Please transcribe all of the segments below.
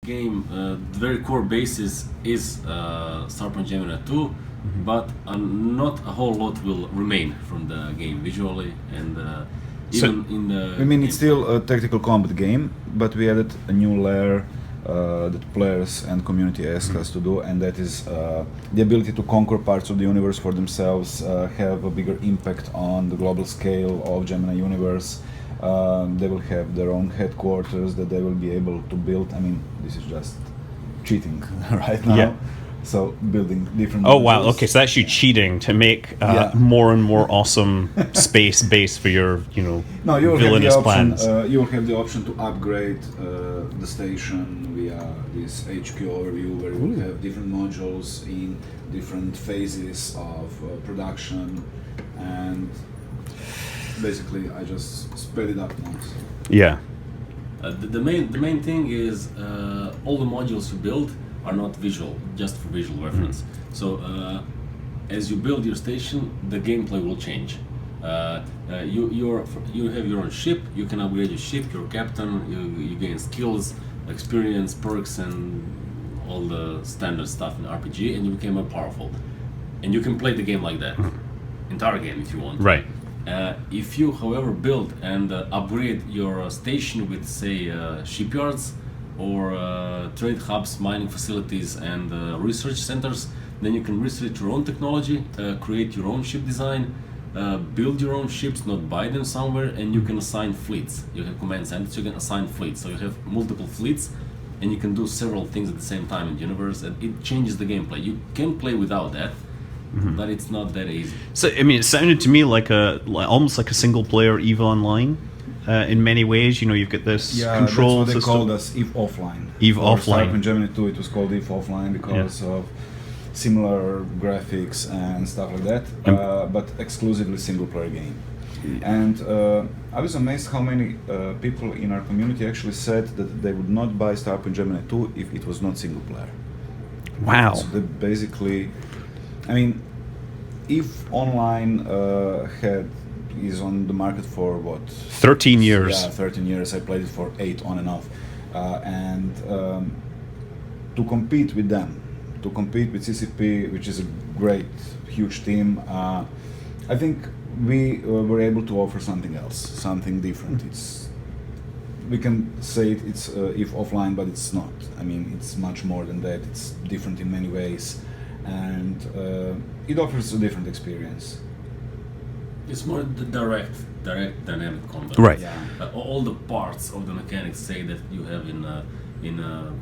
game, the very core basis is Starpoint Gemini 2, but not a whole lot will remain from the game visually and even in the. I mean, it's still a tactical combat game, but we added a new layer that players and community ask us to do, and that is the ability to conquer parts of the universe for themselves, have a bigger impact on the global scale of Gemini universe. They will have their own headquarters that they will be able to build. I mean, this is just cheating right now. Yeah. So building different. Oh wow! modules. Okay, so that's you cheating to make more and more awesome space base for your, No, you will villainous have the option. plans. You will have the option to upgrade the station via this HQ overview, where you will have different modules in different phases of production, and basically I just sped it up now. So. Yeah. The main thing is all the modules you build are not visual, just for visual reference. So as you build your station, the gameplay will change. You have your own ship. You can upgrade your ship, your captain. You gain skills, experience, perks, and all the standard stuff in RPG, and you become more powerful. And you can play the game like that, entire game if you want. Right. If you, however, build and upgrade your station with, say, shipyards or trade hubs, mining facilities, and research centers, then you can research your own technology, create your own ship design, build your own ships, not buy them somewhere, and you can assign fleets. You have command centers, you can assign fleets. So you have multiple fleets, and you can do several things at the same time in the universe, and it changes the gameplay. You can play without that, but it's not that easy. So I mean, it sounded to me like almost like a single player EVE Online. In many ways, you've got this control that's what they system. called us EVE Offline. EVE For Offline. Starpoint Gemini 2, it was called EVE Offline because of similar graphics and stuff like that, but exclusively single-player game. And I was amazed how many people in our community actually said that they would not buy Starpoint Gemini 2 if it was not single-player. Wow. So they basically, I mean, EVE Online is on the market for what? 13 years. Yeah, 13 years. I played it for 8 on and off. And to compete with them, to compete with CCP, which is a great, huge team, I think we were able to offer something else, something different. We can say it's EVE Offline, but it's not. I mean, it's much more than that. It's different in many ways, and it offers a different experience. It's more the direct dynamic combat. Right. Yeah. All the parts of the mechanics say that you have in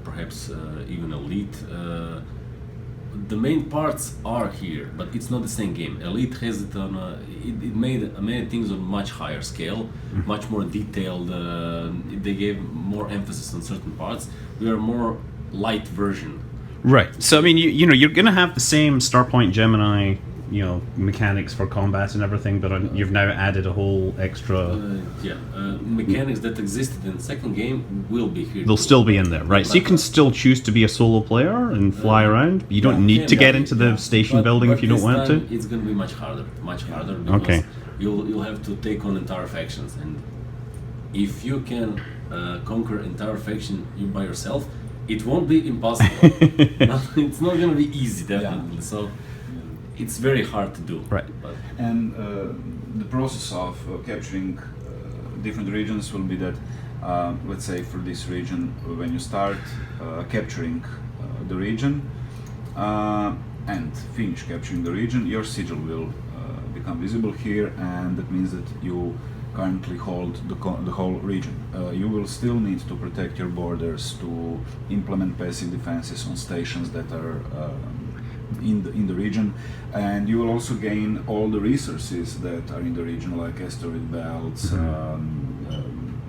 perhaps even Elite. The main parts are here, but it's not the same game. Elite has it on. It made many things on much higher scale, much more detailed. They gave more emphasis on certain parts. We are more light version. Right. So I mean, you're going to have the same Starpoint Gemini, mechanics for combat and everything, but you've now added a whole extra. Mechanics that existed in the second game will be here. They'll still be in there, right? So you can still choose to be a solo player and fly around. You don't need to get into the station building if you don't want to. It's going to be much harder because Okay. you'll have to take on entire factions, and if you can conquer entire faction by yourself, it won't be impossible. It's not going to be easy, definitely. So it's very hard to do. Right. But And the process of capturing different regions will be that, let's say for this region, when you start capturing the region and finish capturing the region, your sigil will become visible here, and that means that you currently hold the whole region. You will still need to protect your borders, to implement passive defenses on stations that are in the region, and you will also gain all the resources that are in the region, like asteroid belts,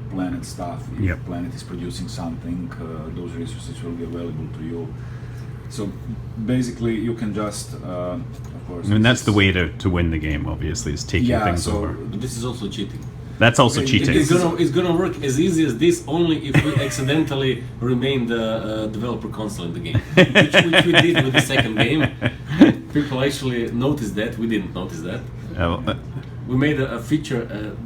planet stuff. If Yep. planet is producing something, those resources will be available to you. So basically, you can just, of course. I mean, that's the way to win the game. Obviously, is taking things over. but this is also cheating. That's also cheating. It's gonna work as easy as this only if we accidentally remain the developer console in the game, which we did with the second game. People actually noticed that. We didn't notice that. We made a feature.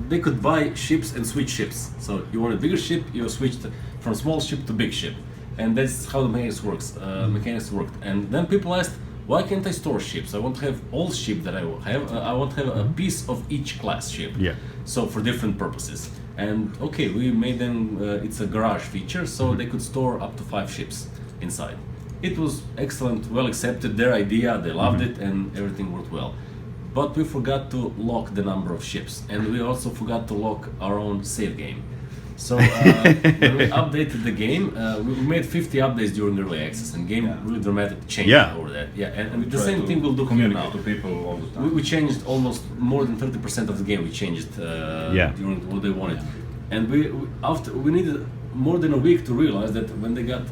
They could buy ships and switch ships. So you want a bigger ship, you switched from small ship to big ship. and that's how the mechanics worked. And then people asked, why can't I store ships? I want to have all ship that I will have. I want to have a piece of each class ship. Yeah. So for different purposes. And okay, we made them. It's a garage feature, so they could store up to 5 ships inside. It was excellent, well accepted. Their idea, they loved it, and everything worked well. But we forgot to lock the number of ships, and we also forgot to lock our own save game. So when we updated the game, we made 50 updates during early access, and game really dramatically changed over that. Yeah, and the same thing we'll do here now. To people all the time. We changed almost more than 30% of the game. We changed during what they wanted, and we needed more than a week to realize that when they got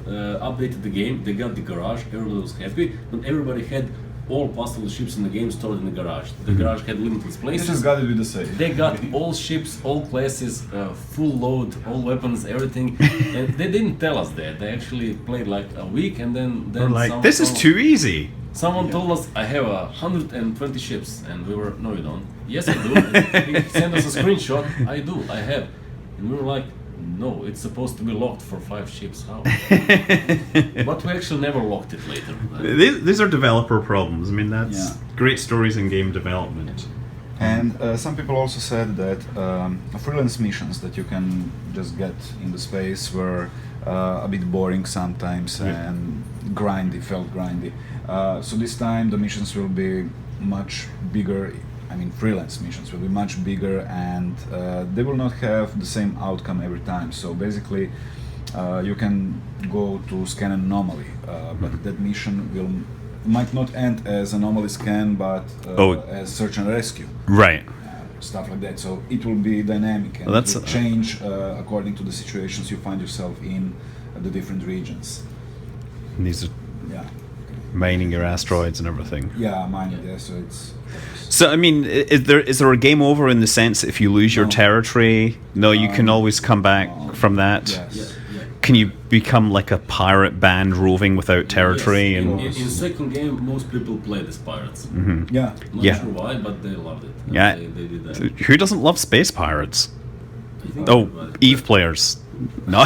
updated the game, they got the garage. Everybody was happy, but everybody had all possible ships in the game stored in the garage. The garage had limitless places. They just got it with the save. They got all ships, all classes, full load, all weapons, everything. And they didn't tell us that. They actually played like a week, and then We're like, this is too easy. Someone told us, I have 120 ships, and we were, no you don't. Yes I do. He sent us a screenshot, I do, I have. And we were like, no, it's supposed to be locked for 5 ships, how? But we actually never locked it later. These are developer problems. I mean, that's great stories in game development. And some people also said that freelance missions that you can just get in the space were a bit boring sometimes and felt grindy. So this time the missions will be much bigger. I mean, freelance missions will be much bigger, and they will not have the same outcome every time. So basically, you can go to scan an anomaly, but that mission might not end as anomaly scan, but as search and rescue. Right. Stuff like that. So it will be dynamic and it will change according to the situations you find yourself in the different regions. And these are mining your asteroids and everything. Yeah, mining. Yeah, so it's. So I mean, is there a game over in the sense that if you lose your territory? No, you can always come back from that. Yes. Can you become like a pirate band roving without territory? Yes. And in second game, most people played as pirates. Yeah. Not sure why, but they loved it. Yeah. They did that. So who doesn't love space pirates? I think Eve players. No.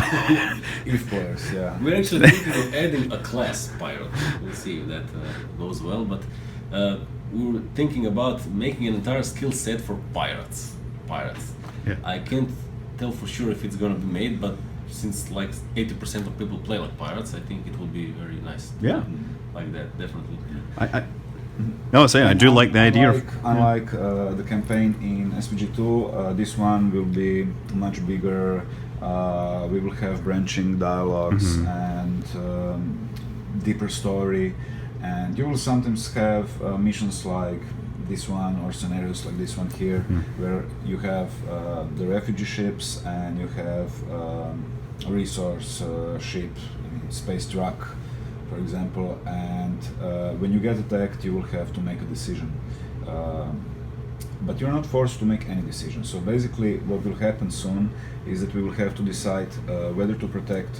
Eve players. Yeah. We're actually thinking of adding a class pirate. We'll see if that goes well, but we were thinking about making an entire skill set for pirates. Yeah. I can't tell for sure if it's gonna be made, but since like 80% of people play like pirates, I think it will be very nice. Yeah. Like that, definitely. I do like the idea. Unlike the campaign in SPG2, this one will be much bigger. We will have branching dialogues and deeper story, and you will sometimes have missions like this one or scenarios like this one here, where you have the refugee ships and you have a resource ship, space truck, for example, and when you get attacked you will have to make a decision, but you're not forced to make any decision. So basically what will happen soon is that we will have to decide whether to protect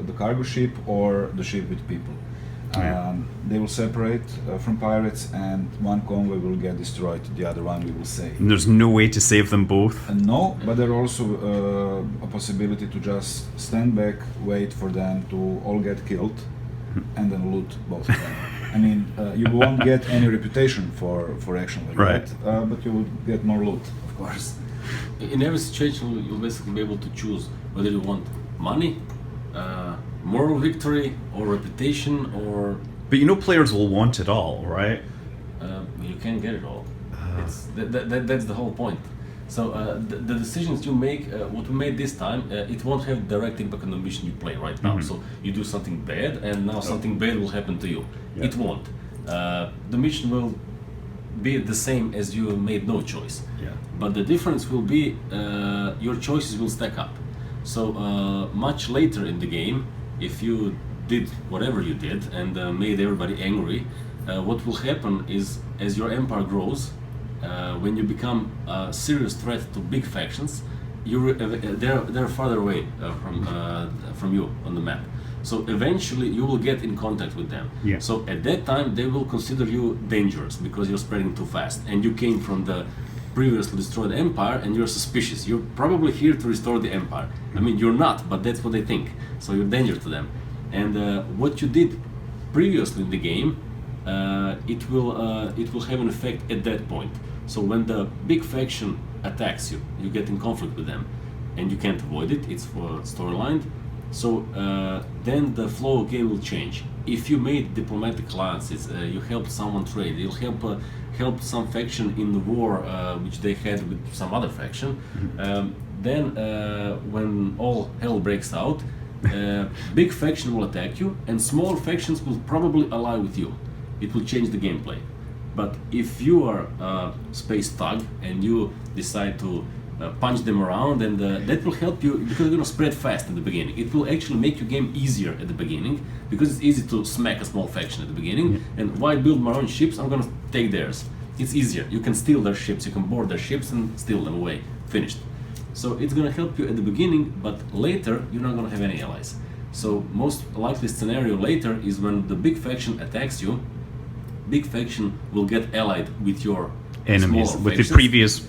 the cargo ship or the ship with people. They will separate from pirates, and one convoy will get destroyed, the other one we will save. And there's no way to save them both? No, but there's also a possibility to just stand back, wait for them to all get killed, and then loot both of them. I mean, you won't get any reputation for action like that, but you will get more loot, of course. In every situation, you'll basically be able to choose whether you want money, moral victory, or reputation, or... But players will want it all, right? You can't get it all. That's the whole point. So the decisions you make, what we made this time, it won't have direct impact on the mission you play right now. So you do something bad, and now something bad will happen to you. Yeah. It won't. The mission will be the same as you made no choice. Yeah. But the difference will be your choices will stack up. So much later in the game, if you did whatever you did and made everybody angry, what will happen is as your empire grows, when you become a serious threat to big factions, they're farther away from you on the map. So eventually you will get in contact with them. Yeah. So at that time they will consider you dangerous because you're spreading too fast and you came from the previously destroyed empire and you're suspicious. You're probably here to restore the empire. I mean, you're not, but that's what they think. So you're danger to them. and what you did previously in the game, it will have an effect at that point. So when the big faction attacks you, you get in conflict with them, and you can't avoid it. It's for storyline. So then the flow of game will change. If you made diplomatic alliances, you helped someone trade, you'll help some faction in the war which they had with some other faction. Then when all hell breaks out, big faction will attack you, and small factions will probably ally with you. It will change the gameplay. But if you are a space thug and you decide to punch them around, and that will help you because you're gonna spread fast at the beginning. It will actually make your game easier at the beginning because it's easy to smack a small faction at the beginning. And why build my own ships? I'm gonna take theirs. It's easier. You can steal their ships, you can board their ships and steal them away. Finished. So it's gonna help you at the beginning, but later you're not gonna have any allies. So most likely scenario later is when the big faction attacks you. Big faction will get allied with your enemies, smaller with factions. the previous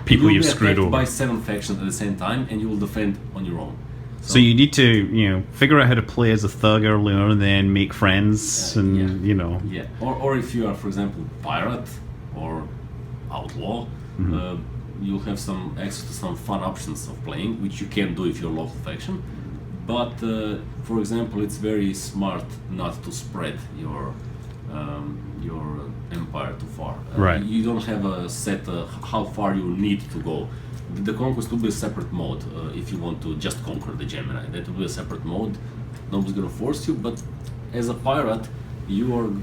people you've screwed over. over. By 7 factions at the same time, and you will defend on your own. So you need to, figure out how to play as a thug earlier, and then make friends, and Yeah, or if you are, for example, pirate or outlaw, you'll have some access to some fun options of playing, which you can't do if you're a local faction. But for example, it's very smart not to spread your empire too far. Right. You don't have a set how far you need to go. The conquest will be a separate mode if you want to just conquer the Gemini. That will be a separate mode. Nobody's gonna force you. But as a pirate, you'll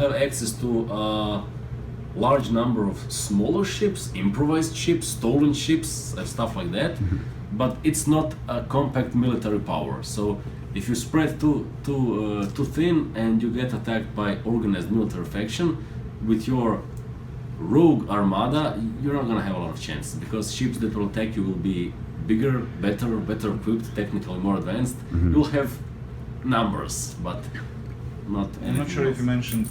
have access to a large number of smaller ships, improvised ships, stolen ships, stuff like that. But it's not a compact military power. So if you spread too thin and you get attacked by organized military faction with your rogue armada, you're not gonna have a lot of chance because ships that will attack you will be bigger, better equipped, technically more advanced. You'll have numbers, but not. I'm not sure if you mentioned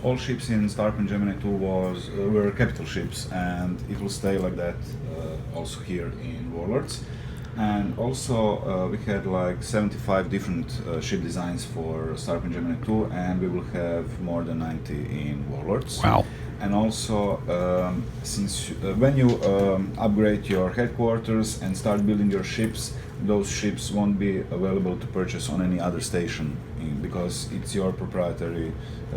all ships in Starpoint Gemini 2 were capital ships, and it will stay like that also here in Warlords. And also we had like 75 different ship designs for Starpoint Gemini 2, and we will have more than 90 in Warlords. Wow. And also, since when you upgrade your headquarters and start building your ships, those ships won't be available to purchase on any other station because it's your proprietary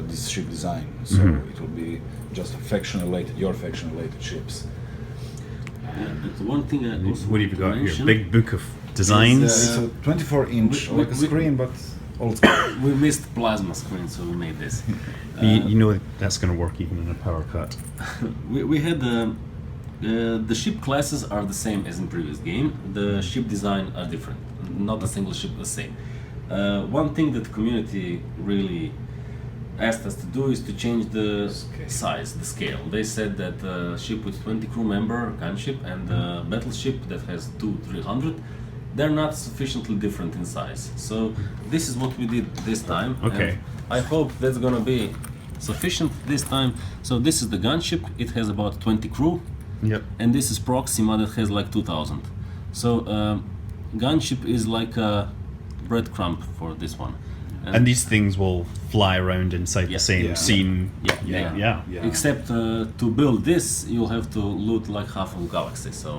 this ship design. So it will be just your faction-related ships. The one thing I also What have you got here? mention, Big book of designs. It's a 24-inch, we- like a we- screen, but old school. we missed plasma screen, so we made this. You know that's going to work even in a power cut. We had the ship classes are the same as in previous game. The ship design are different. Not a single ship the same. One thing that the community really asked us to do is to change the size, the scale. They said that a ship with 20 crew member gunship and a battleship that has 200-300, they're not sufficiently different in size. So this is what we did this time. Okay. And I hope that's gonna be sufficient this time. So this is the gunship. It has about 20 crew. Yep. And this is Proxima that has like 2,000. So gunship is like a breadcrumb for this one. And these things will fly around inside the same Yeah. scene. Yeah. Yeah. Except to build this, you'll have to loot like half of the galaxy. So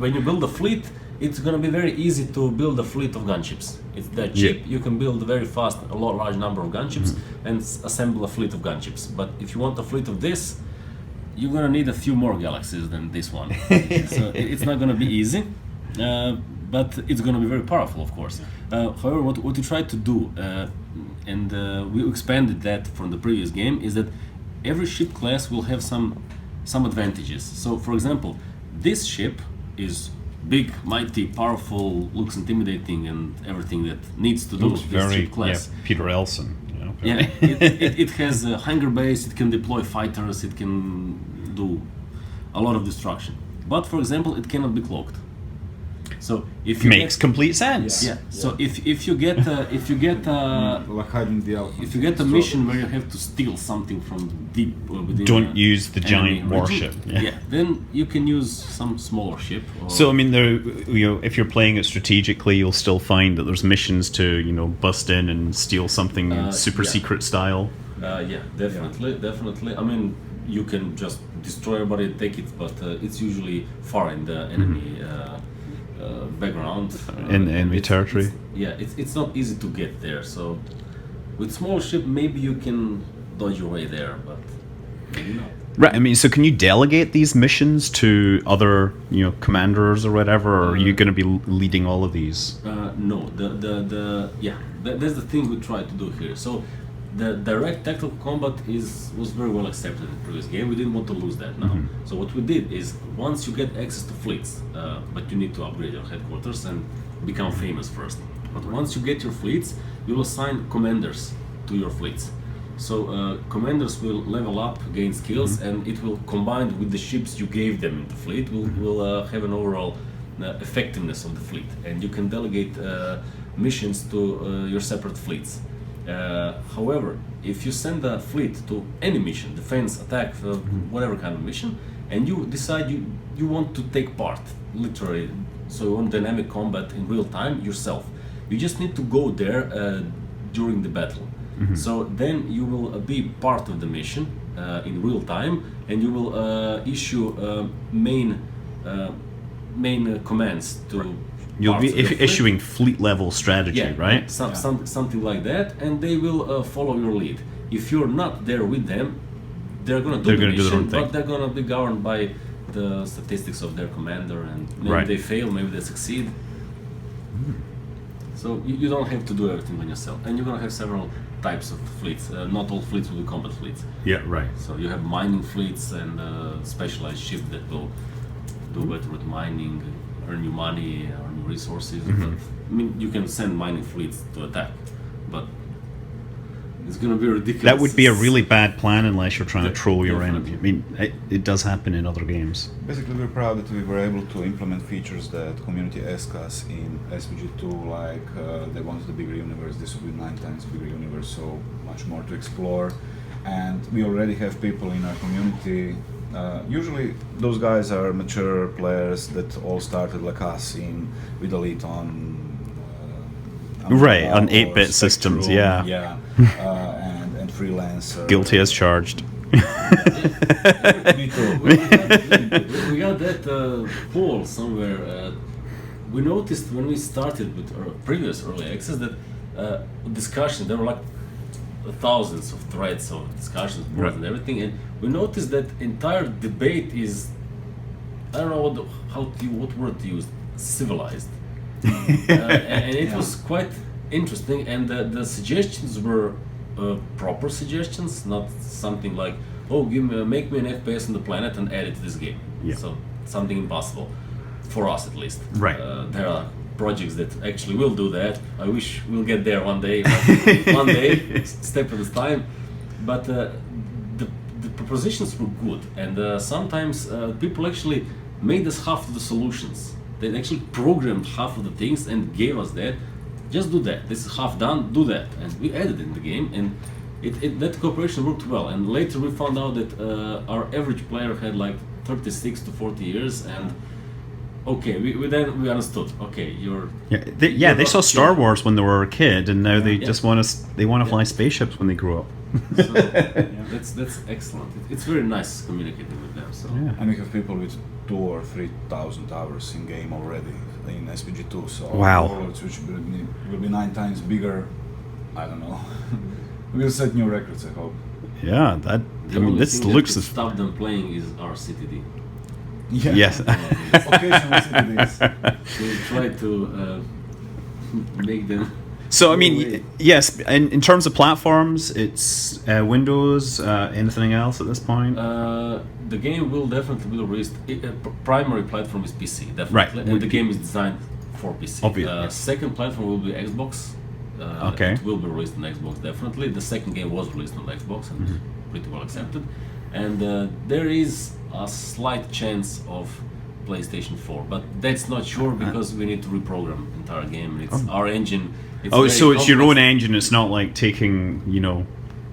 when you build a fleet, it's gonna be very easy to build a fleet of gunships. It's that cheap. You can build very fast a large number of gunships and assemble a fleet of gunships. But if you want a fleet of this, you're gonna need a few more galaxies than this one. So it's not gonna be easy. But it's going to be very powerful, of course. However, what we tried to do, and we expanded that from the previous game, is that every ship class will have some advantages. So, for example, this ship is big, mighty, powerful, looks intimidating, and everything that needs to do Looks this very ship class. Peter Elson. Yeah, it has a hangar base, it can deploy fighters, it can do a lot of destruction. But, for example, it cannot be cloaked. So if you Makes complete sense. yeah. So if you get like hiding the elephant. if you get a mission where you have to steal something from deep within Don't use the enemy giant region, warship. Yeah. then you can use some smaller ship. Or, So I mean, if you're playing it strategically, you'll still find that there's missions to bust in and steal something super yeah. secret style. yeah, definitely. I mean, you can just destroy everybody and take it, but it's usually far in the enemy background. In enemy territory. It's not easy to get there. So with small ship, maybe you can dodge your way there, but maybe not. Right. I mean, so can you delegate these missions to other, commanders or whatever, or are you going to be leading all of these? No, that's the thing we try to do here. So the direct tactical combat was very well accepted in the previous game. We didn't want to lose that now. So what we did is, once you get access to fleets, but you need to upgrade your headquarters and become famous first. But once you get your fleets, you will assign commanders to your fleets. So commanders will level up, gain skills, and it will combine with the ships you gave them in the fleet. Will have an overall effectiveness of the fleet, and you can delegate missions to your separate fleets. However, if you send a fleet to any mission, defense, attack, whatever kind of mission, and you decide you want to take part, literally, so you want dynamic combat in real time yourself, you just need to go there during the battle. So then you will be part of the mission in real time, and you will issue main commands to. You'll be parts of the issuing fleet level strategy, right? Something like that, and they will follow your lead. If you're not there with them, they're gonna do the do their mission, own thing. but they're gonna be governed by the statistics of their commander, and maybe they fail, maybe they succeed. So you don't have to do everything on yourself, and you're gonna have several types of fleets. Not all fleets will be combat fleets. Yeah, right. So you have mining fleets and specialized ships that will do better with mining, earn you money, earn you resources. But, I mean, you can send mining fleets to attack, but it's going to be ridiculous. That would be a really bad plan unless you're trying to troll your Definitely. enemy. I mean, it does happen in other games. Basically, we're proud that we were able to implement features that community asked us in SPG2, like they wanted a bigger universe. This will be 9 times bigger universe, so much more to explore. And we already have people in our community. Usually, those guys are mature players that all started like us with Elite on. Right, on or 8-bit systems, yeah. Yeah, and freelancer. Guilty as charged. Me too. We got that poll somewhere. We noticed when we started with our previous early access that discussion, there were like thousands of threads of discussions, boards, and everything, and we noticed that entire debate is, I don't know what word to use, civilized. And it was quite interesting, and the suggestions were proper suggestions, not something like, oh, make me an FPS on the planet and add it to this game. Yeah. So something impossible for us, at least. Right. There are projects that actually will do that. I wish we'll get there one day, but one day, step at a time. But the propositions were good, and sometimes people actually made us half of the solutions. They actually programmed half of the things and gave us that. Just do that. This is half done. Do that, and we added in the game, and that cooperation worked well. And later we found out that our average player had like 36 to 40 years, and okay, we understood. Okay, you're they saw Star Wars when they were a kid, and now they just want to fly spaceships when they grow up. So, that's excellent. It's very nice communicating with them. So. Yeah. And we have people with 2,000 or 3,000 hours in game already in SPG2. So Wow. Warlords, which will be 9 times bigger. I don't know. We'll set new records, I hope. Yeah, this looks that as stop them playing is our CTD. Yeah. yes. Occasionally it is. We try to make them. So I mean, yes. In terms of platforms, it's Windows. Anything else at this point? The game will definitely be released. Primary platform is PC, definitely, Right. and the game is designed for PC. Obviously. Second platform will be Xbox. Okay. It will be released on Xbox, definitely. The second game was released on Xbox and pretty well accepted. And there is a slight chance of PlayStation 4, but that's not sure because we need to reprogram entire game. It's our engine. It's Oh, very so it's your complex. own engine. It's not like taking,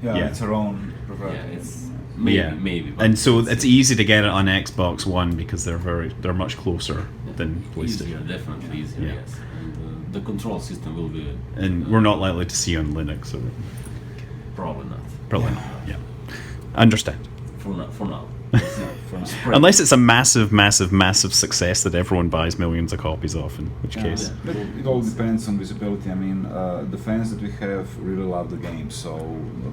Yeah, it's our own proprietary. Yeah, it's maybe. But And so it's easy to get it on Xbox One because they're much closer than PlayStation. easier, definitely easier. Yeah. Yes, and the control system will be And we're not likely to see on Linux, so probably not probably not. Yeah, understand. for now. For now. Spread. Unless it's a massive, massive, massive success that everyone buys millions of copies of, in which case. But it all depends on visibility. I mean, the fans that we have really love the game, so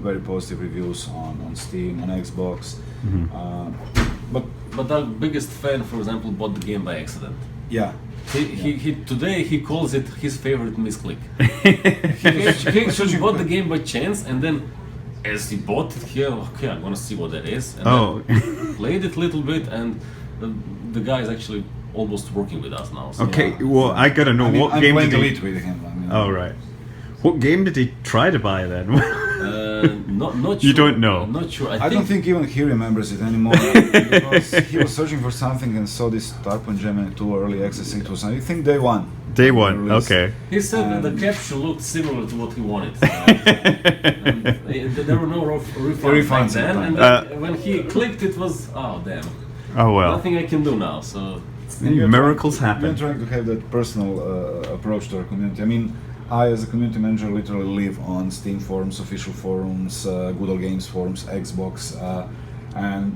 very positive reviews on Steam, on Xbox. But our biggest fan, for example, bought the game by accident. Yeah, He today he calls it his favorite misclick. he actually bought the game by chance, and then as he bought it, okay, I'm gonna see what that is. And then played it a little bit, and the guy is actually almost working with us now. So Okay, well, I gotta know what I'm game playing did he... Elite with him. I mean, Oh, right. What game did he try to buy then? not sure. You don't know? Not sure. I don't think even he remembers it anymore because he was searching for something and saw this Starpoint Gemini 2 early access. It was, I think, day one. Day one, Release. okay. He said that the capture looked similar to what he wanted. And there were no refunds back Refunds then, at and the then when he clicked, it was damn. Oh, well. Nothing I can do now. So And we are Miracles trying, happen. We are trying to have that personal approach to our community. I mean, I, as a community manager, literally live on Steam forums, official forums, Good Old Games forums, Xbox, and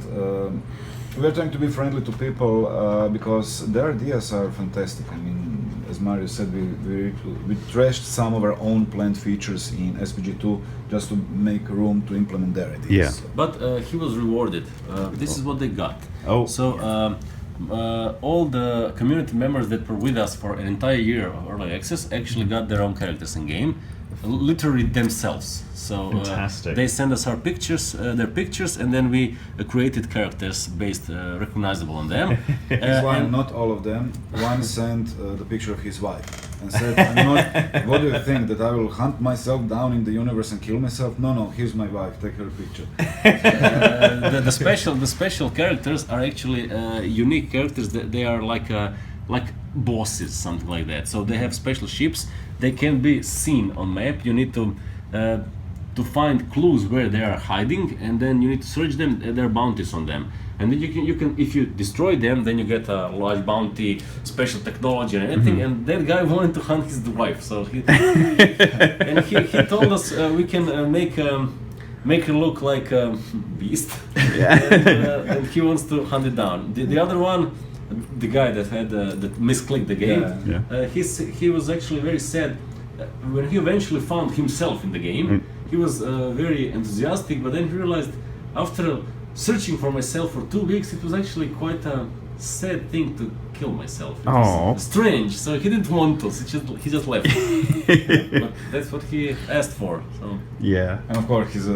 we are trying to be friendly to people because their ideas are fantastic. I mean, as Mario said, we trashed some of our own planned features in SPG2 just to make room to implement their ideas. Yeah. But he was rewarded. This is what they got. Oh. So all the community members that were with us for an entire year of early access actually got their own characters in game, literally themselves. So Fantastic. they send us our pictures, their pictures, and then we created characters based recognizable on them. One, not all of them. One sent the picture of his wife and said, I'm not, what do you think, that I will hunt myself down in the universe and kill myself? No, here's my wife, take her picture. The special characters are actually unique characters. That they are like bosses, something like that. So they have special ships. They can be seen on map. You need to find clues where they are hiding, and then you need to search them. There are bounties on them, and then you can if you destroy them, then you get a large bounty, special technology, and everything. And that guy wanted to hunt his wife, so he and he told us we can make her look like a beast, and he wants to hunt it down. The other one, the guy that had that misclicked the game, he was actually very sad when he eventually found himself in the game. He was very enthusiastic, but then he realized after searching for myself for 2 weeks, it was actually quite a sad thing to kill myself. It was strange, so he didn't want to. He just left. But that's what he asked for. So. Yeah. And of course, he's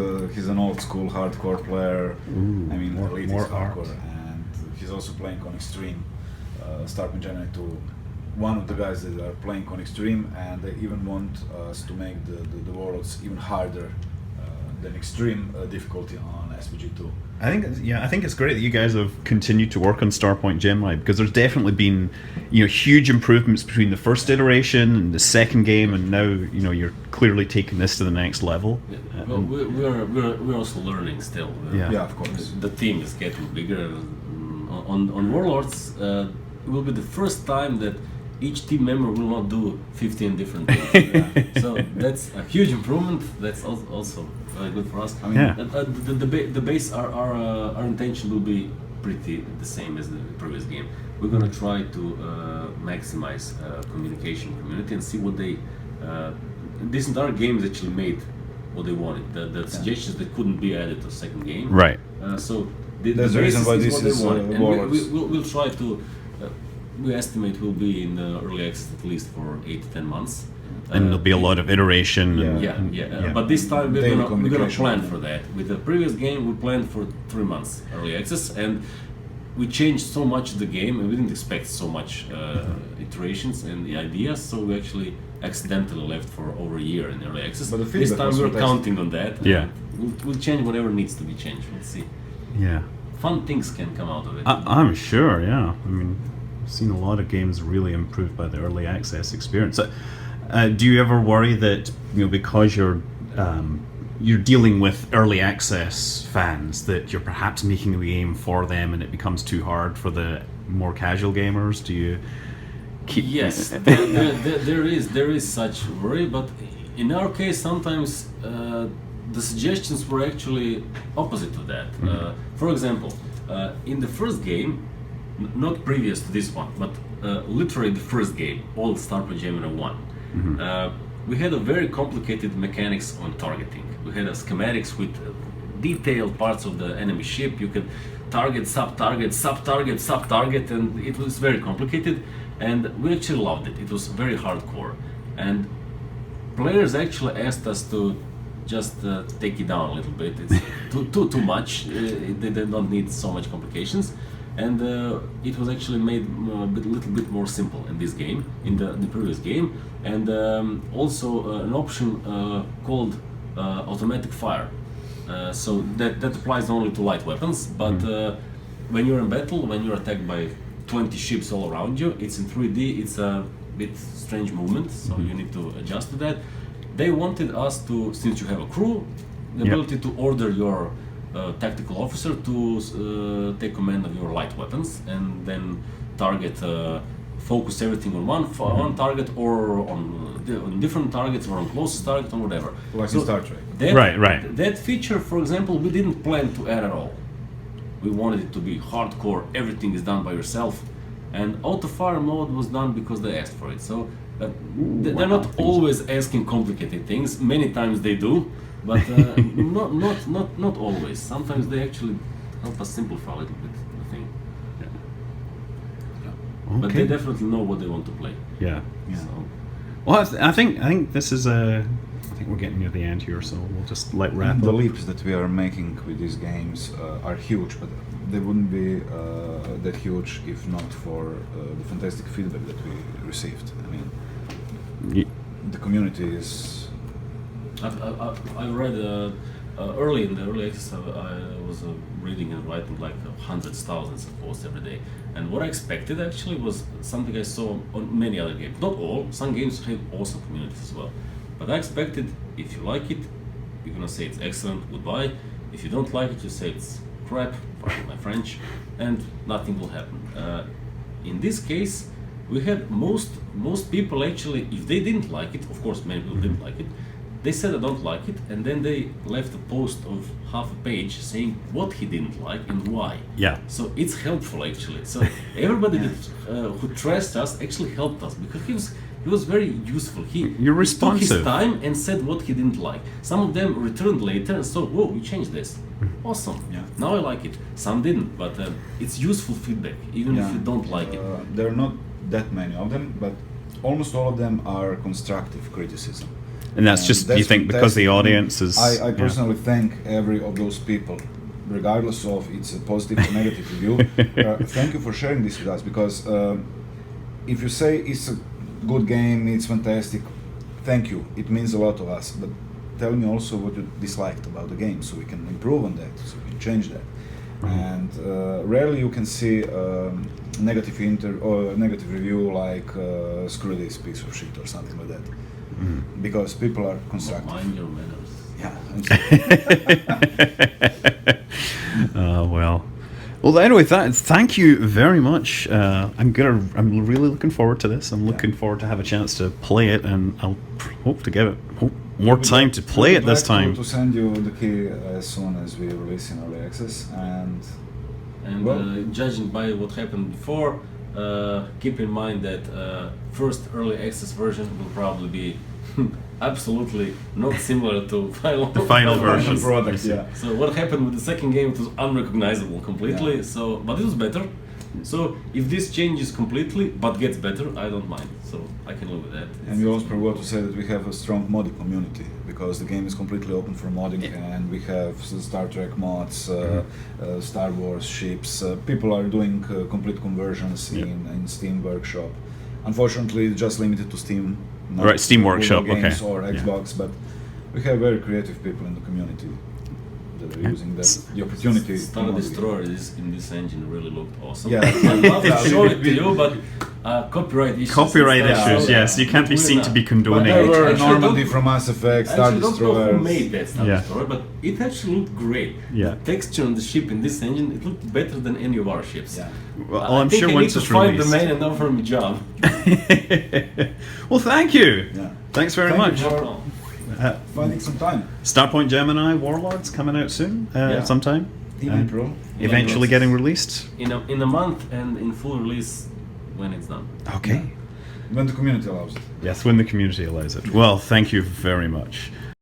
an old school hardcore player. Ooh, I mean, more Elite is art. hardcore, and he's also playing on Extreme. Starpoint Gemini 2, one of the guys that are playing on Extreme, and they even want us to make the Warlords even harder than Extreme difficulty on SPG2. I think it's great that you guys have continued to work on Starpoint Gemini, because there's definitely been, huge improvements between the first iteration and the second game, and now you're clearly taking this to the next level. Yeah. Well, we're also learning still. Yeah, of course. The team is getting bigger. On Warlords, it will be the first time that each team member will not do 15 different things. So that's a huge improvement. That's also very good for us. I mean, the base, our intention will be pretty the same as the previous game. We're gonna try to maximize communication community and see what they. This entire game is actually made what they wanted. The suggestions that couldn't be added to the second game. Right. So That's the reason why this what they is wanted. And Warlords. we'll try to. We estimate we'll be in the early access at least for 8 to 10 months. And there'll be a lot of iteration. Yeah. But this time we're gonna communication. plan for that. With the previous game, we planned for 3 months early access, and we changed so much the game, and we didn't expect so much iterations and the ideas. So we actually accidentally left for over a year in early access. But the this feedback time was we're fantastic. counting on that. Yeah. We'll change whatever needs to be changed. Let's see. Yeah. Fun things can come out of it. I'm sure, yeah. I mean, seen a lot of games really improved by the early access experience. Do you ever worry that because you're dealing with early access fans that you're perhaps making the game for them and it becomes too hard for the more casual gamers? Do you keep? Yes, there is such worry, but in our case, sometimes the suggestions were actually opposite to that. For example, in the first game, not previous to this one, but literally the first game, old Starpoint Gemini 1, we had a very complicated mechanics on targeting. We had a schematics with detailed parts of the enemy ship. You could target, sub-target, sub-target, sub-target, and it was very complicated. And we actually loved it. It was very hardcore. And players actually asked us to just take it down a little bit. It's too much. They don't need so much complications. And it was actually made a little bit more simple in this game, in the previous game. And also an option called automatic fire. So that applies only to light weapons, but when you're in battle, when you're attacked by 20 ships all around you, it's in 3D, it's a bit strange movement, so you need to adjust to that. They wanted us to, since you have a crew, the ability to order your tactical officer to take command of your light weapons and then target, focus everything on one target or on different targets or on closest target or whatever. Like in Star Trek. Right. That feature, for example, we didn't plan to add at all. We wanted it to be hardcore, everything is done by yourself. And auto-fire mode was done because they asked for it. So they're not always asking complicated things. Many times they do, but not always. Sometimes they actually help us simplify a little bit the thing. Okay. But they definitely know what they want to play. Yeah. So. Well, I think this is I think we're getting near the end here, so we'll just wrap The up. leaps that we are making with these games are huge, but they wouldn't be that huge if not for the fantastic feedback that we received. I mean, the community is. I read early in the early access. I was reading and writing like hundreds, thousands of posts every day. And what I expected actually was something I saw on many other games. Not all. Some games have awesome communities as well. But I expected if you like it, you're gonna say it's excellent, goodbye. If you don't like it, you say it's crap, pardon my French, and nothing will happen. In this case, we had most people actually, if they didn't like it, of course many people didn't like it, they said I don't like it, and then they left a post of half a page saying what he didn't like and why. Yeah. So it's helpful actually. So everybody who trusts us actually helped us because he was very useful. You're he took his responsive. time and said what he didn't like. Some of them returned later and said, "Whoa, we changed this. Awesome. Yeah. Now I like it." Some didn't, but it's useful feedback, even if you don't like it. There are not that many of them, but almost all of them are constructive criticism. And that's just, you think, because the audience is... I personally thank every of those people, regardless of it's a positive or negative review. Thank you for sharing this with us, because if you say it's a good game, it's fantastic, thank you, it means a lot to us. But tell me also what you disliked about the game, so we can improve on that, so we can change that. And rarely you can see negative review like screw this piece of shit or something like that. Because people are constructive. Mind your manners. Yeah. Well, anyway, thank you very much. I'm really looking forward to this. I'm looking forward to have a chance to play it, and I'll hope to give it more time to play it this time. To send you the key as soon as we release in early access, and judging by what happened before, keep in mind that first early access version will probably be absolutely not similar to The final version. product. Yeah. So what happened with the second game, it was unrecognizable completely. Yeah. So, but it was better. So if this changes completely but gets better, I don't mind. So I can live with that. And we also forgot to say that we have a strong modding community, because the game is completely open for modding, and we have Star Trek mods, Star Wars ships. People are doing complete conversions in Steam Workshop. Unfortunately, it's just limited to Steam. Right, Steam Workshop, games okay. or Xbox, but we have very creative people in the community. using the opportunity. Star to Destroyer in this engine really looked awesome. Yeah. I'd love to show it to you, but copyright issues. Copyright and stuff, issues, so, yes. You can't be we're seen not. to be But condoning there it. were Actually, Normandy don't- from Mass Effect, I Star actually don't know who Destroyers. made that Star Yeah. Destroyer, but it actually looked great. Yeah. The texture on the ship in this engine, it looked better than any of our ships. Yeah. Well, I I'm think sure I once need it's to find released. the man and offer him a job. Well, thank you. Yeah. Thanks very Thank much. you for Uh, finding some time Starpoint Gemini Warlords coming out soon, Yeah. sometime. in Uh, April. Eventually getting released. In a month and in full release when it's done. Okay. When the community allows it. Yes, when the community allows it. Well, thank you very much.